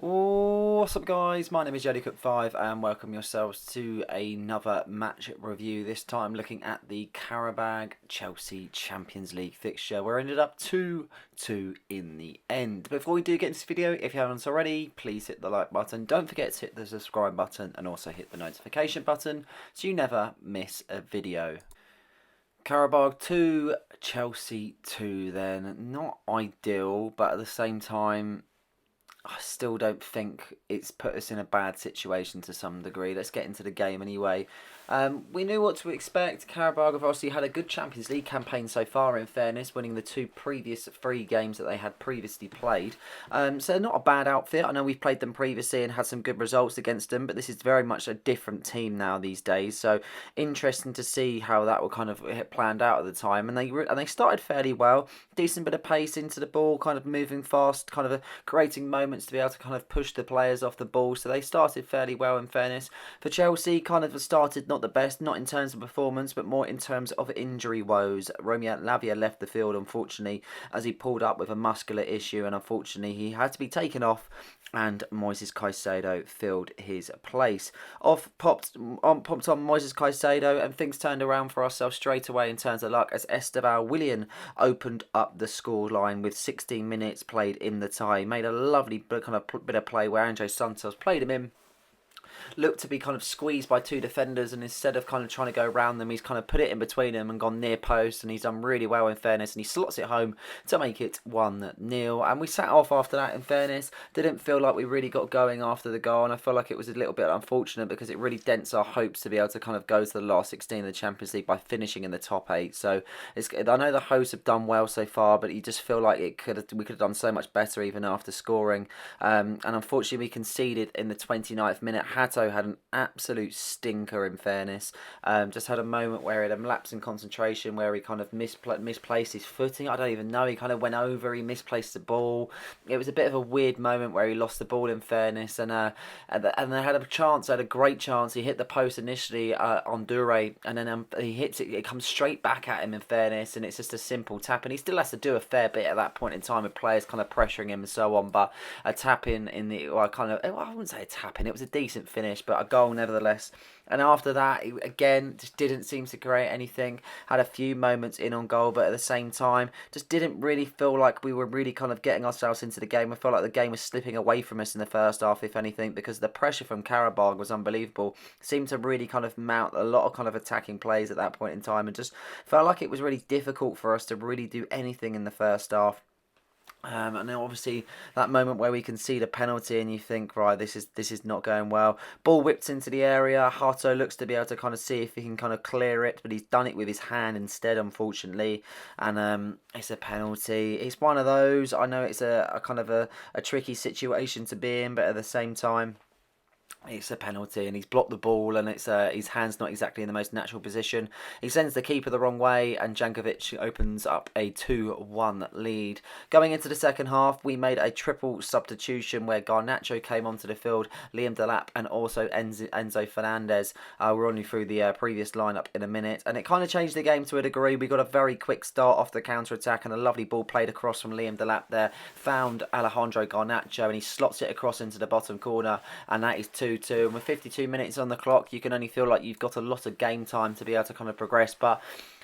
What's up guys, my name is Cook5 and welcome yourselves to another match review, this time looking at the Qarabag Chelsea Champions League fixture where it ended up 2-2 in the end. Before we do get into this video, if you haven't already, please hit the like button, don't forget to hit the subscribe button and also hit the notification button so you never miss a video. Qarabag 2, Chelsea 2 then, not ideal but at the same time I still don't think it's put us in a bad situation to some degree. Let's get into the game anyway. We knew what to expect. Qarabag have obviously had a good Champions League campaign so far, in fairness, winning the two previous three games that they had previously played. So not a bad outfit. I know we've played them previously and had some good results against them, but this is very much a different team now these days. So interesting to see how that will kind of planned out at the time. And they started fairly well. Decent bit of pace into the ball, kind of moving fast, kind of creating moments to be able to kind of push the players off the ball. So they started fairly well, in fairness. For Chelsea, kind of started not the best, not in terms of performance, but more in terms of injury woes. Romeo Lavia left the field, unfortunately, as he pulled up with a muscular issue, and unfortunately he had to be taken off, and Moises Caicedo filled his place. Popped on Moises Caicedo, and things turned around for ourselves straight away in terms of luck as Esteban Willian opened up the scoreline with 16 minutes played in the tie. He made a lovely bit of play where Andre Santos played him in. Looked to be kind of squeezed by two defenders, and instead of kind of trying to go around them, he's kind of put it in between them and gone near post, and he's done really well, in fairness, and he slots it home to make it 1-0. And we sat off after that, in fairness. Didn't feel like we really got going after the goal, and I feel like it was a little bit unfortunate because it really dents our hopes to be able to kind of go to the last 16 of the Champions League by finishing in the top 8. So I know the hosts have done well so far, but you just feel like we could have done so much better even after scoring. And unfortunately we conceded in the 29th minute. Hato had an absolute stinker, in fairness. Just had a moment where he had a lapse in concentration where he kind of misplaced his footing. I don't even know. He kind of went over, he misplaced the ball. It was a bit of a weird moment where he lost the ball, in fairness. And they had a chance, had a great chance. He hit the post initially on Dure, and then he hits it. It comes straight back at him, in fairness, and it's just a simple tap. And he still has to do a fair bit at that point in time with players kind of pressuring him and so on. But a tap in the, well, I wouldn't say a tap in. It was a decent finish, but a goal nevertheless. And after that, he, again, just didn't seem to create anything. Had a few moments in on goal, but at the same time, just didn't really feel like we were really kind of getting ourselves into the game. I felt like the game was slipping away from us in the first half, if anything, because the pressure from Qarabag was unbelievable. Seemed to really kind of mount a lot of kind of attacking plays at that point in time, and just felt like it was really difficult for us to really do anything in the first half. And then obviously that moment where we concede a penalty and you think, right, this is not going well. Ball whipped into the area. Hato looks to be able to kind of see if he can kind of clear it, but he's done it with his hand instead, unfortunately. And it's a penalty. It's one of those. I know it's a kind of a tricky situation to be in, but at the same time, it's a penalty, and he's blocked the ball, and it's his hand's not exactly in the most natural position. He sends the keeper the wrong way, and Jankovic opens up a 2-1 lead. Going into the second half, we made a triple substitution where Garnacho came onto the field, Liam Delap, and also Enzo Fernandez. We're only through the previous lineup in a minute, and it kind of changed the game to a degree. We got a very quick start off the counter-attack, and a lovely ball played across from Liam Delap there. Found Alejandro Garnacho, and he slots it across into the bottom corner, and that is 2-2. And with 52 minutes on the clock, you can only feel like you've got a lot of game time to be able to kind of progress. But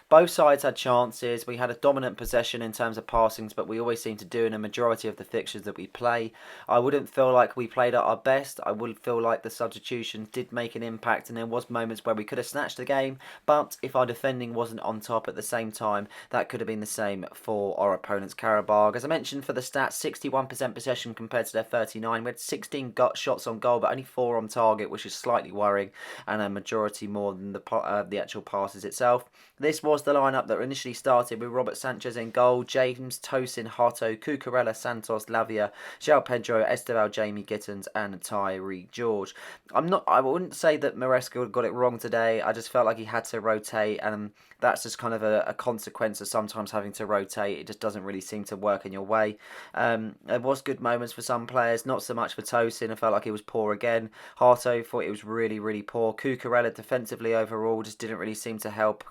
both sides had chances. We had a dominant possession in terms of passings, but we always seem to do in a majority of the fixtures that we play. I wouldn't feel like we played at our best. I would feel like the substitutions did make an impact, and there was moments where we could have snatched the game, but if our defending wasn't on top at the same time, that could have been the same for our opponents, Qarabag. As I mentioned for the stats, 61% possession compared to their 39. We had 16 shots on goal, but only 4 on target, which is slightly worrying, and a majority more than the actual passes itself. This was the lineup that initially started with Robert Sanchez in goal, James, Tosin, Hato, Cucurella, Santos, Lavia, João Pedro, Estevão, Jamie Gittins, and Tyree George. I wouldn't say that Maresca got it wrong today. I just felt like he had to rotate, and that's just kind of a consequence of sometimes having to rotate. It just doesn't really seem to work in your way. There was good moments for some players, not so much for Tosin. I felt like he was poor again. Hato thought it was really, really poor. Cucurella defensively overall just didn't really seem to help.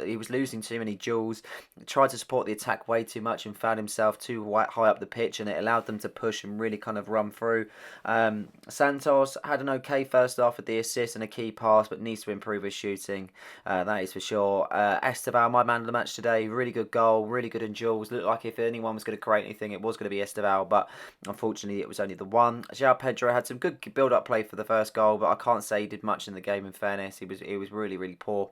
He was losing too many duels, tried to support the attack way too much and found himself too high up the pitch, and it allowed them to push and really kind of run through. Santos had an okay first half with the assist and a key pass, but needs to improve his shooting. That is for sure. Esteval, my man of the match today, really good goal, really good in duels. Looked like if anyone was going to create anything, it was going to be Esteval, but unfortunately it was only the one. João Pedro had some good build-up play for the first goal, but I can't say he did much in the game. In fairness, he was really poor.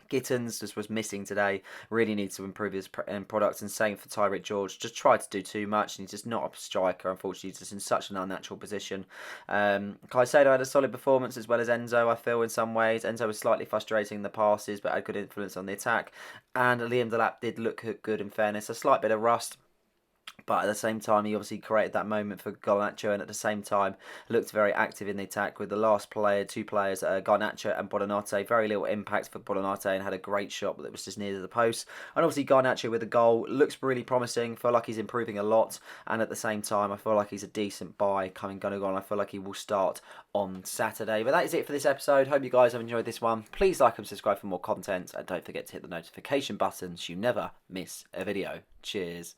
Gittins just was missing today. Really needs to improve his end product. And same for Tyreek George. Just tried to do too much, and he's just not a striker. Unfortunately, he's just in such an unnatural position. Caicedo had a solid performance as well as Enzo. I feel in some ways Enzo was slightly frustrating in the passes, but had good influence on the attack. And Liam Delap did look good. In fairness, a slight bit of rust. But at the same time, he obviously created that moment for Garnacho, and at the same time looked very active in the attack with the last two players, Garnacho and Buonanotte. Very little impact for Buonanotte, and had a great shot that was just near the post. And obviously Garnacho with a goal looks really promising. Feel like he's improving a lot, and at the same time I feel like he's a decent buy coming on. I feel like he will start on Saturday. But that is it for this episode. Hope you guys have enjoyed this one. Please like and subscribe for more content, and don't forget to hit the notification button so you never miss a video. Cheers.